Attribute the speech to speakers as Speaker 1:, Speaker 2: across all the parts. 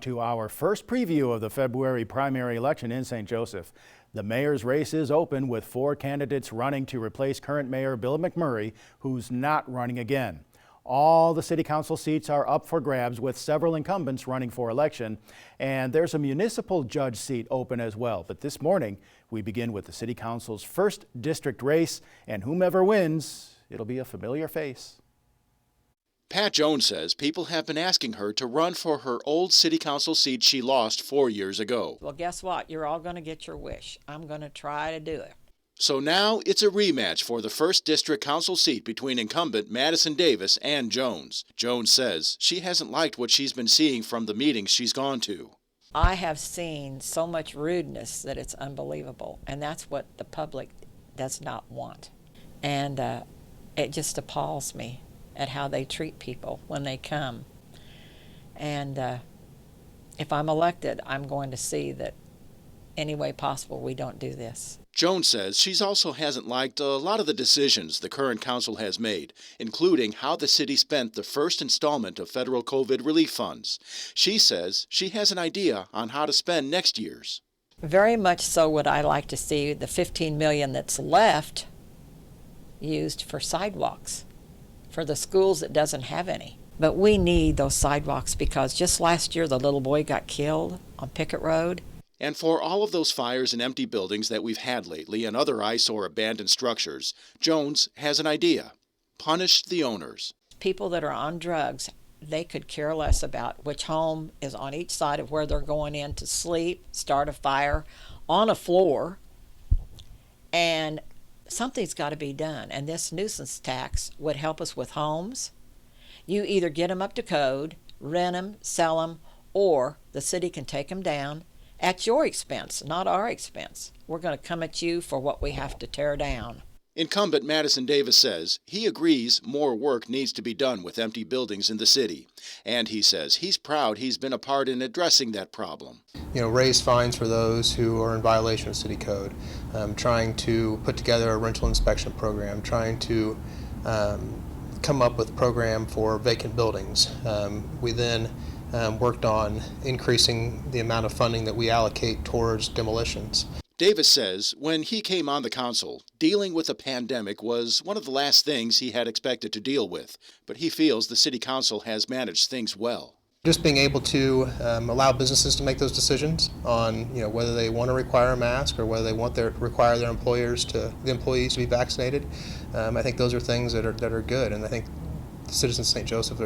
Speaker 1: To our first preview of the February primary election in St. Joseph. The mayor's race is open with 4 candidates running to replace current mayor Bill McMurray, who's not running again. All the city council seats are up for grabs with several incumbents running for election, and there's a municipal judge seat open as well. But this morning we begin with the city council's first district race, and whomever wins, it'll be a familiar face.
Speaker 2: Pat Jones says people have been asking her to run for her old city council seat she lost 4 years ago.
Speaker 3: Well, guess what? You're all going to get your wish. I'm going to try to do it.
Speaker 2: So now it's a rematch for the first district council seat between incumbent Madison Davis and Jones. Jones says she hasn't liked what she's been seeing from the meetings she's gone to.
Speaker 3: I have seen so much rudeness that it's unbelievable, and that's what the public does not want. And it just appalls me at how they treat people when they come. And if I'm elected, I'm going to see that any way possible we don't do this.
Speaker 2: Jones says she also hasn't liked a lot of the decisions the current council has made, including how the city spent the first installment of federal COVID relief funds. She says she has an idea on how to spend next year's.
Speaker 3: Very much so would I like to see the $15 million that's left used for sidewalks for the schools that doesn't have any. But we need those sidewalks because just last year the little boy got killed on Pickett Road.
Speaker 2: And for all of those fires and empty buildings that we've had lately and other eyesore abandoned structures, Jones has an idea. Punish the owners.
Speaker 3: People that are on drugs, they could care less about which home is on each side of where they're going in to sleep, start a fire on a floor, and something's got to be done. And this nuisance tax would help us with homes. You either get them up to code, rent them, sell them, or the city can take them down at your expense, not our expense. We're going to come at you for what we have to tear down.
Speaker 2: Incumbent Madison Davis says he agrees more work needs to be done with empty buildings in the city. And he says he's proud he's been a part in addressing that problem.
Speaker 4: Raise fines for those who are in violation of city code, trying to put together a rental inspection program, trying to come up with a program for vacant buildings. We then worked on increasing the amount of funding that we allocate towards demolitions.
Speaker 2: Davis says when he came on the council, dealing with a pandemic was one of the last things he had expected to deal with, but he feels the city council has managed things well.
Speaker 4: Just being able to allow businesses to make those decisions on whether they want to require a mask or whether they want require their employees to be vaccinated. I think those are things that are good, and I think the citizens of St. Joseph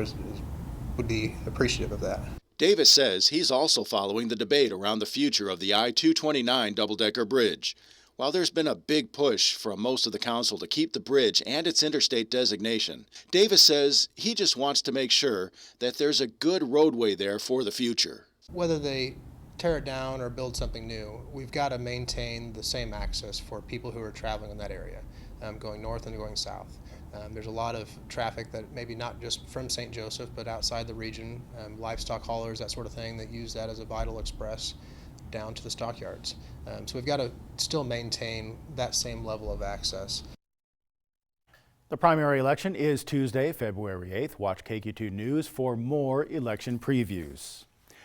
Speaker 4: would be appreciative of that.
Speaker 2: Davis says he's also following the debate around the future of the I-229 double-decker bridge. While there's been a big push from most of the council to keep the bridge and its interstate designation, Davis says he just wants to make sure that there's a good roadway there for the future.
Speaker 4: Whether they tear it down or build something new, we've got to maintain the same access for people who are traveling in that area, going north and going south. There's a lot of traffic that maybe not just from St. Joseph but outside the region, livestock haulers, that sort of thing, that use that as a vital express down to the stockyards. So we've got to still maintain that same level of access.
Speaker 1: The primary election is Tuesday, February 8th. Watch KQ2 News for more election previews.